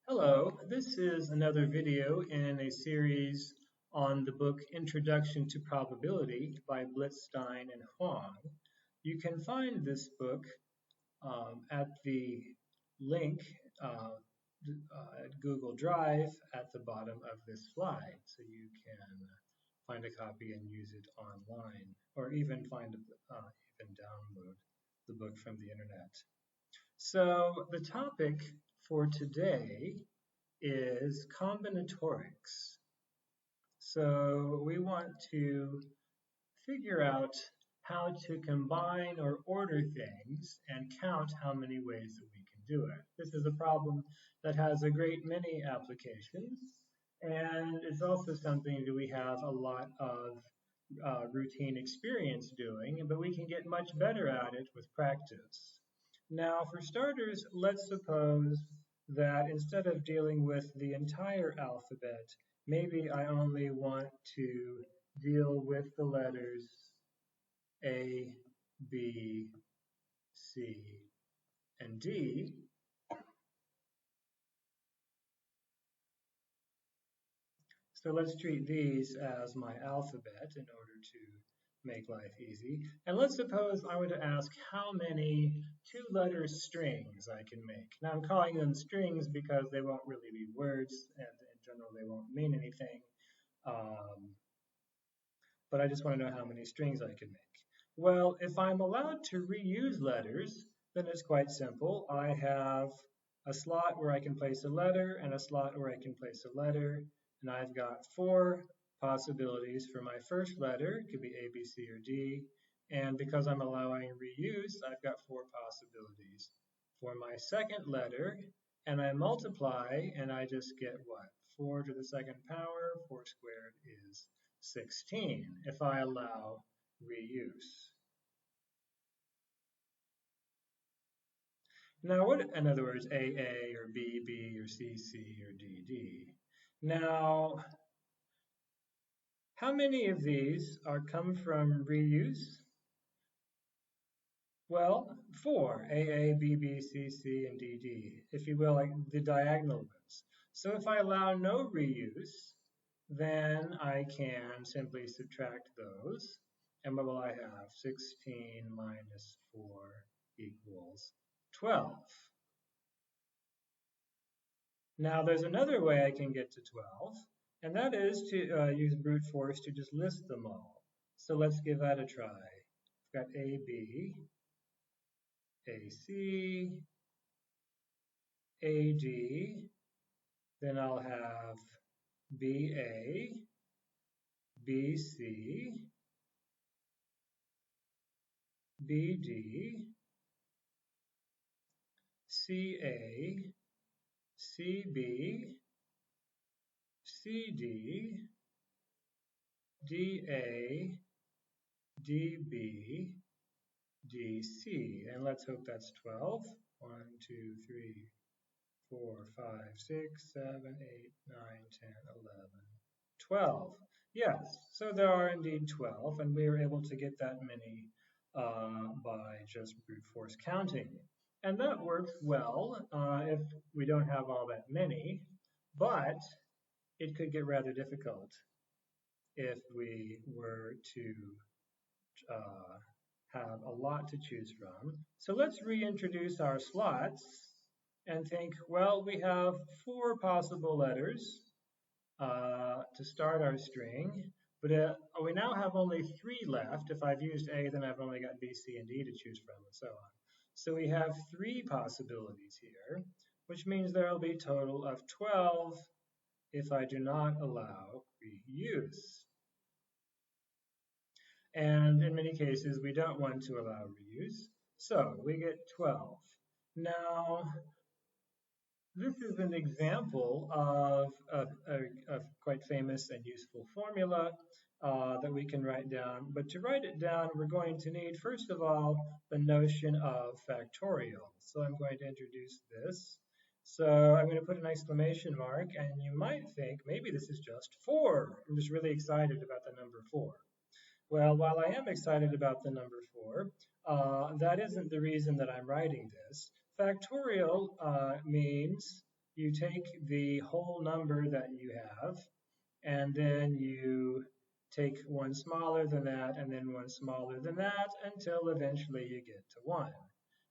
Hello, this is another video in a series on the book Introduction to Probability by Blitzstein and Huang. You can find this book at the link at Google Drive at the bottom of this slide, so you can find a copy and use it online, or even even download the book from the internet. So the topic for today is combinatorics. So we want to figure out how to combine or order things and count how many ways that we can do it. This is a problem that has a great many applications, and it's also something that we have a lot of routine experience doing, but we can get much better at it with practice. Now, for starters, let's suppose that instead of dealing with the entire alphabet, maybe I only want to deal with the letters A, B, C, and D. So let's treat these as my alphabet in order to make life easy. And let's suppose I were to ask how many two-letter strings I can make. Now I'm calling them strings because they won't really be words, and in general they won't mean anything. But I just want to know how many strings I can make. Well, if I'm allowed to reuse letters, then it's quite simple. I have a slot where I can place a letter and a slot where I can place a letter, and I've got four possibilities for my first letter. It could be A, B, C, or D. And because I'm allowing reuse, I've got four possibilities for my second letter, and I multiply, and I just get what? 4 to the second power, 4 squared is 16 if I allow reuse. Now, what, in other words, AA or BB or CC or DD. Now, how many of these come from reuse? Well, 4, AA, BB, CC, and DD, if you will, like the diagonal ones. So if I allow no reuse, then I can simply subtract those. And what will I have? 16 minus 4 equals 12. Now there's another way I can get to 12, and that is to use brute force to just list them all. So let's give that a try. I've got AB, AC, AD, then I'll have BA, BC, BD, CA, CB, CD, DA, DB, DC. And let's hope that's 12. 1, 2, 3, 4, 5, 6, 7, 8, 9, 10, 11, 12. Yes, so there are indeed 12, and we are able to get that many by just brute force counting. And that works well if we don't have all that many, but it could get rather difficult if we were to have a lot to choose from. So let's reintroduce our slots and think, well, we have 4 possible letters to start our string, but we now have only 3 left. If I've used A, then I've only got B, C, and D to choose from, and so on. So we have 3 possibilities here, which means there will be a total of 12 if I do not allow reuse. And in many cases, we don't want to allow reuse, so we get 12. Now, this is an example of a quite famous and useful formula that we can write down. But to write it down, we're going to need, first of all, the notion of factorial. So I'm going to introduce this. So I'm going to put an exclamation mark, and you might think maybe this is just 4. I'm just really excited about the number 4. Well, while I am excited about the number 4, that isn't the reason that I'm writing this. Factorial means you take the whole number that you have, and then you take one smaller than that, and then one smaller than that, until eventually you get to 1.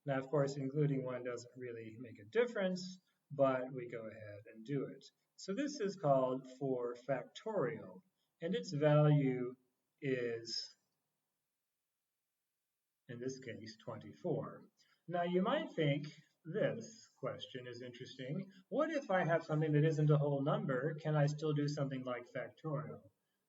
Now, of course, including 1 doesn't really make a difference, but we go ahead and do it. So this is called 4 factorial, and its value is, in this case, 24. Now, you might think this question is interesting. What if I have something that isn't a whole number? Can I still do something like factorial?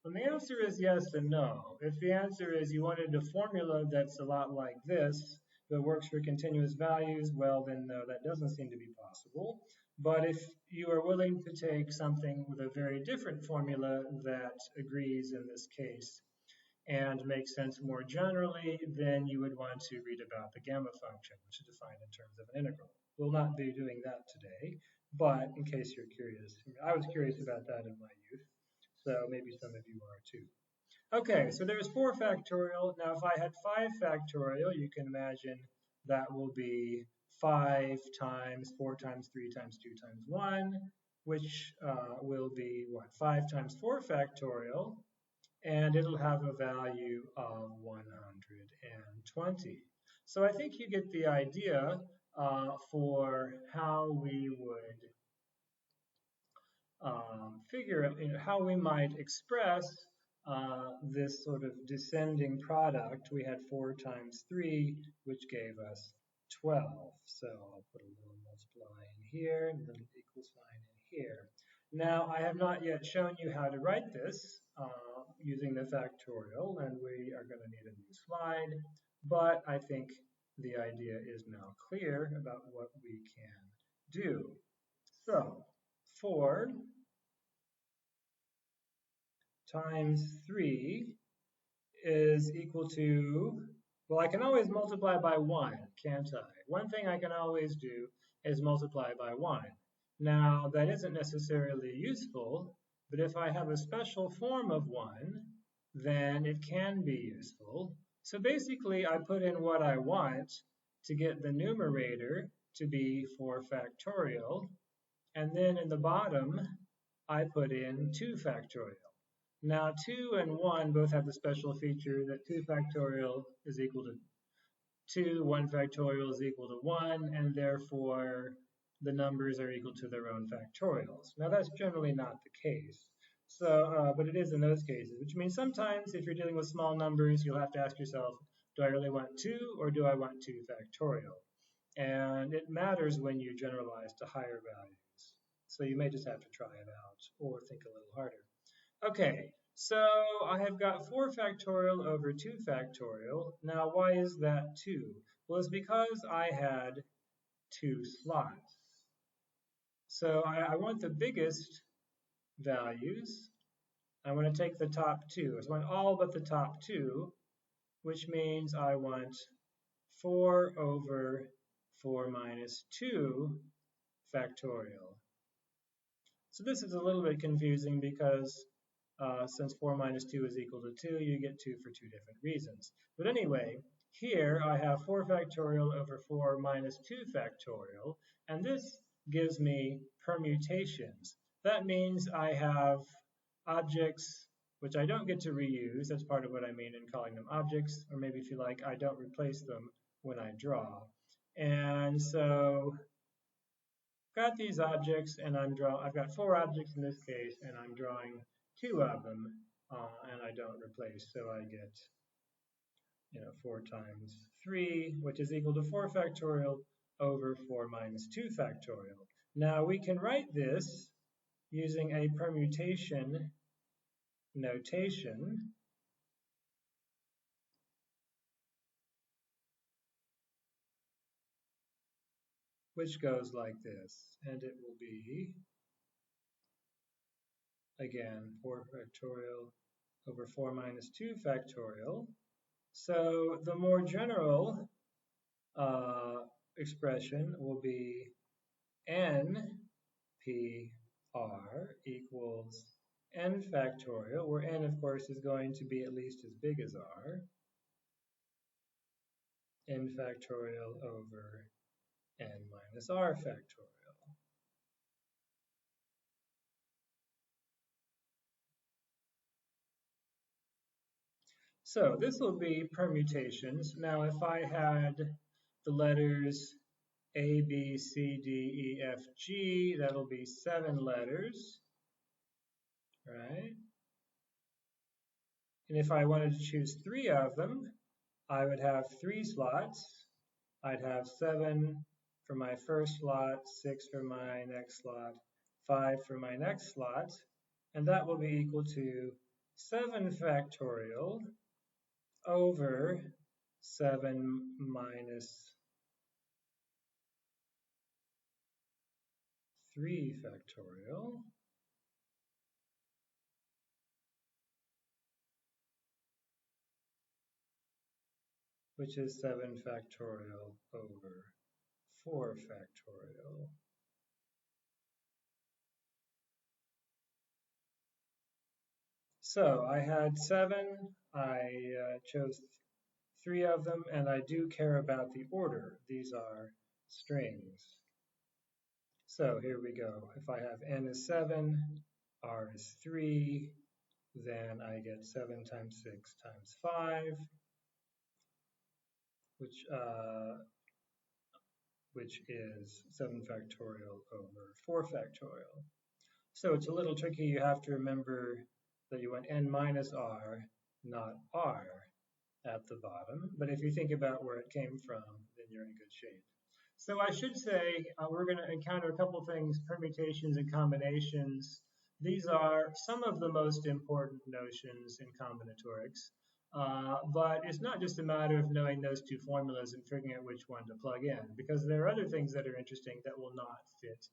And the answer is yes and no. If the answer is you wanted a formula that's a lot like this, that works for continuous values, well, then no, that doesn't seem to be possible. But if you are willing to take something with a very different formula that agrees in this case, and makes sense more generally, then you would want to read about the gamma function, which is defined in terms of an integral. We'll not be doing that today, but in case you're curious, I was curious about that in my youth, so maybe some of you are too. Okay, so there's 4 factorial. Now, if I had 5 factorial, you can imagine that will be 5 times 4 times 3 times 2 times 1, which will be what? 5 times 4 factorial, and it'll have a value of 120. So I think you get the idea for how we would figure out, how we might express this sort of descending product. We had 4 times 3, which gave us 12. So I'll put a little multiply in here, and then an equal sign in here. Now, I have not yet shown you how to write this using the factorial, and we are going to need a new slide, but I think the idea is now clear about what we can do. So, 4 times 3 is equal to, well, I can always multiply by 1, can't I? One thing I can always do is multiply by 1. Now, that isn't necessarily useful, but if I have a special form of 1, then it can be useful. So basically, I put in what I want to get the numerator to be 4 factorial, and then in the bottom, I put in 2 factorial. Now, 2 and 1 both have the special feature that 2 factorial is equal to 2, 1 factorial is equal to 1, and therefore the numbers are equal to their own factorials. Now, that's generally not the case. So, but it is in those cases, which means sometimes if you're dealing with small numbers, you'll have to ask yourself, do I really want 2 or do I want 2 factorial? And it matters when you generalize to higher values. So you may just have to try it out or think a little harder. Okay, so I have got 4 factorial over 2 factorial. Now, why is that 2? Well, it's because I had 2 slots. So I want the biggest values. I want to take the top 2. So I want all but the top 2, which means I want 4 over 4 minus 2 factorial. So this is a little bit confusing because since 4 minus 2 is equal to 2, you get 2 for 2 different reasons. But anyway, here I have 4 factorial over 4 minus 2 factorial, and this gives me permutations. That means I have objects which I don't get to reuse. That's part of what I mean in calling them objects, or maybe if you like, I don't replace them when I draw. And so got these objects, and I've got 4 objects in this case, and I'm drawing 2 of them, and I don't replace, so I get 4 times 3, which is equal to 4 factorial over 4 minus 2 factorial. Now we can write this using a permutation notation, which goes like this, and it will be, again, 4 factorial over 4 minus 2 factorial. So the more general expression will be NPR equals n factorial, where n, of course, is going to be at least as big as r, n factorial over n minus r factorial. So this will be permutations. Now if I had the letters A, B, C, D, E, F, G, that'll be 7 letters, right? And if I wanted to choose 3 of them, I would have 3 slots. I'd have 7 for my first slot, 6 for my next slot, 5 for my next slot, and that will be equal to 7 factorial over 7 minus 3 factorial, which is 7 factorial over 4 factorial. So I had 7, I chose 3 of them, and I do care about the order. These are strings. So here we go. If I have n is 7, r is 3, then I get 7 times 6 times 5, which is 7 factorial over 4 factorial. So it's a little tricky. You have to remember that you want n minus r, not r, at the bottom. But if you think about where it came from, then you're in good shape. So I should say we're going to encounter a couple things, permutations and combinations. These are some of the most important notions in combinatorics. But it's not just a matter of knowing those two formulas and figuring out which one to plug in, because there are other things that are interesting that will not fit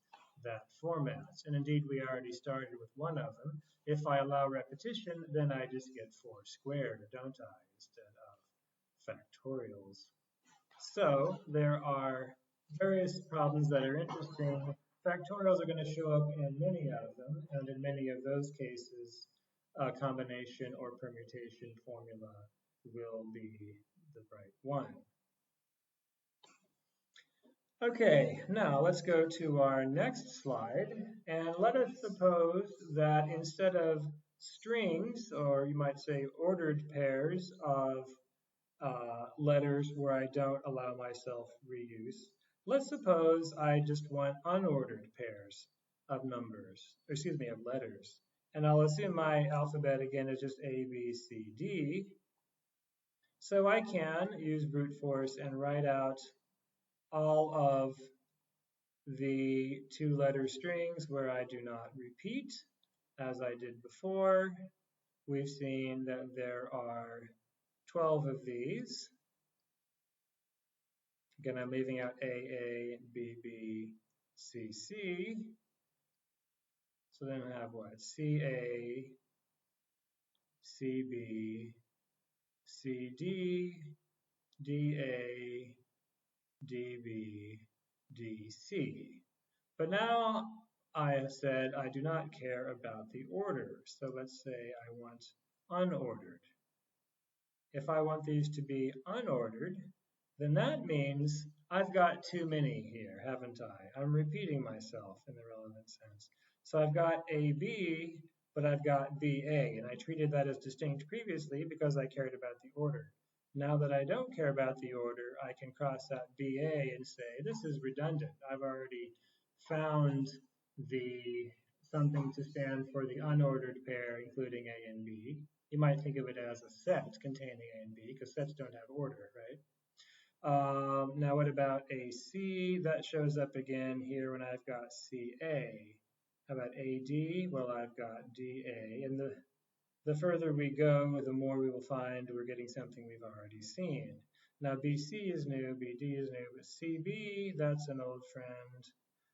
that format. And indeed, we already started with one of them. If I allow repetition, then I just get 4 squared, don't I, instead of factorials. So there are various problems that are interesting. Factorials are going to show up in many of them, and in many of those cases, a combination or permutation formula will be the right one. Okay, now let's go to our next slide, and let us suppose that instead of strings, or you might say ordered pairs of letters where I don't allow myself reuse. Let's suppose I just want unordered pairs of numbers, or excuse me, of letters. And I'll assume my alphabet again is just A, B, C, D. So I can use brute force and write out all of the 2-letter strings where I do not repeat, as I did before. We've seen that there are 12 of these. Again, I'm leaving out AA, BB, CC. So then I have what? CA, CB, CD, DA, DB, DC. But now I have said I do not care about the order. So let's say I want unordered. If I want these to be unordered, then that means I've got too many here, haven't I? I'm repeating myself in the relevant sense. So I've got AB, but I've got BA, and I treated that as distinct previously because I cared about the order. Now that I don't care about the order, I can cross out BA and say, this is redundant. I've already found something to stand for the unordered pair, including A and B. You might think of it as a set containing A and B, because sets don't have order, right? Now what about AC? That shows up again here when I've got CA. How about AD? Well, I've got DA. And the further we go, the more we will find we're getting something we've already seen. Now BC is new, BD is new, but CB, that's an old friend.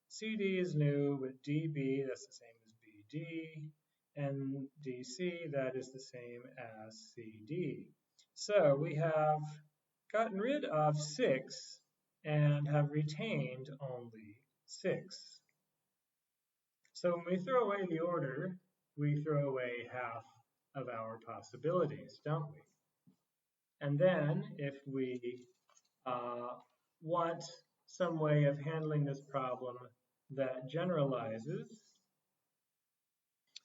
CD is new, but DB, that's the same as BD. And DC, that is the same as CD. So we have gotten rid of 6 and have retained only 6. So when we throw away the order, we throw away half of our possibilities, don't we? And then if we want some way of handling this problem that generalizes,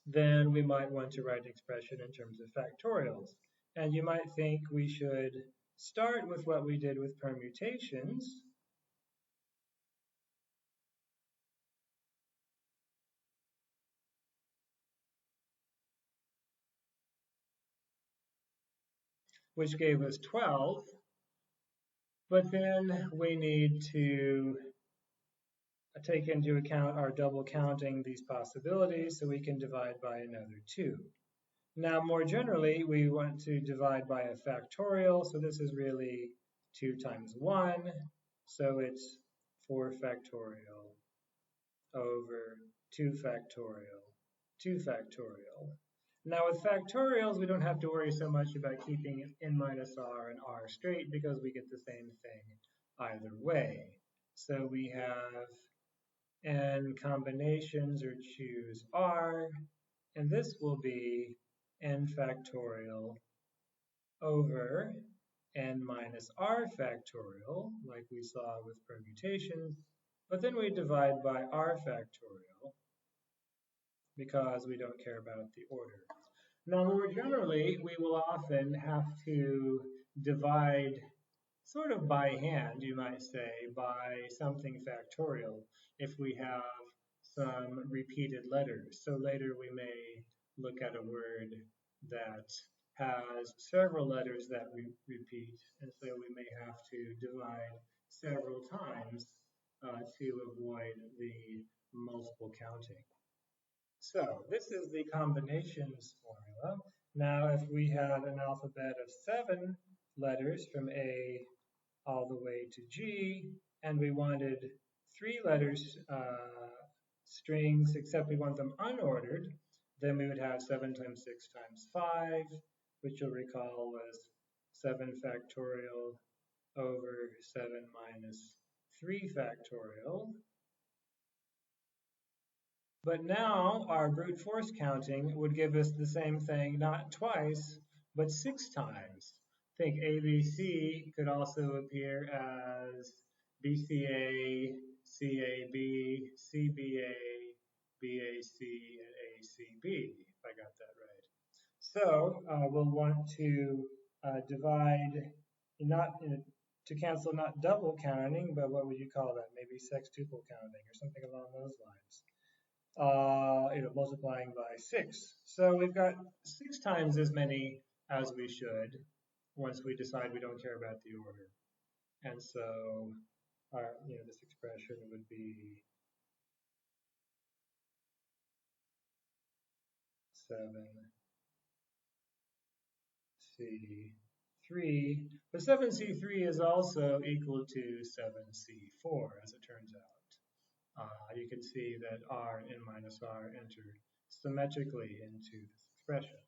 then we might want to write an expression in terms of factorials. And you might think we should start with what we did with permutations, which gave us 12, but then we need to take into account our double counting these possibilities so we can divide by another 2. Now, more generally, we want to divide by a factorial, so this is really 2 times 1, so it's 4 factorial over 2 factorial, 2 factorial. Now, with factorials, we don't have to worry so much about keeping n minus r and r straight because we get the same thing either way. So we have n combinations, or choose r, and this will be n factorial over n minus r factorial, like we saw with permutations, but then we divide by r factorial because we don't care about the order. Now, more generally, we will often have to divide sort of by hand, you might say, by something factorial if we have some repeated letters. So later we may look at a word that has several letters that we repeat, and so we may have to divide several times to avoid the multiple counting. So this is the combinations formula. Now, if we had an alphabet of 7 letters from A all the way to G, and we wanted 3 letters strings, except we want them unordered, then we would have 7 times 6 times 5, which you'll recall was 7 factorial over 7 minus 3 factorial. But now our brute force counting would give us the same thing, not twice, but 6 times. Think ABC could also appear as BCA, CAB, CBA, BAC, and ACB, if I got that right. So we'll want to divide, not to cancel not double counting, but what would you call that? Maybe sextuple counting or something along those lines. Multiplying by 6. So we've got 6 times as many as we should once we decide we don't care about the order. And so this expression would be 7C3. But 7C3 is also equal to 7C4, as it turns out. You can see that r and n minus r enter symmetrically into this expression.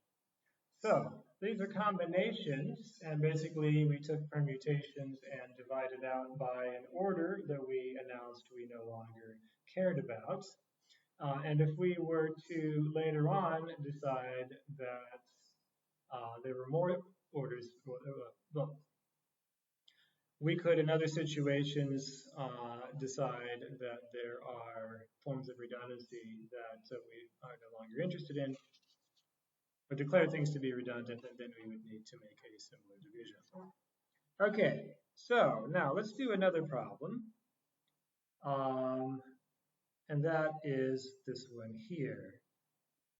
So these are combinations, and basically we took permutations and divided out by an order that we announced we no longer cared about. And if we were to later on decide that there were more orders, well, we could, in other situations, decide that there are forms of redundancy that we are no longer interested in, or declare things to be redundant, and then we would need to make a similar division. Okay, so now let's do another problem. And that is this one here.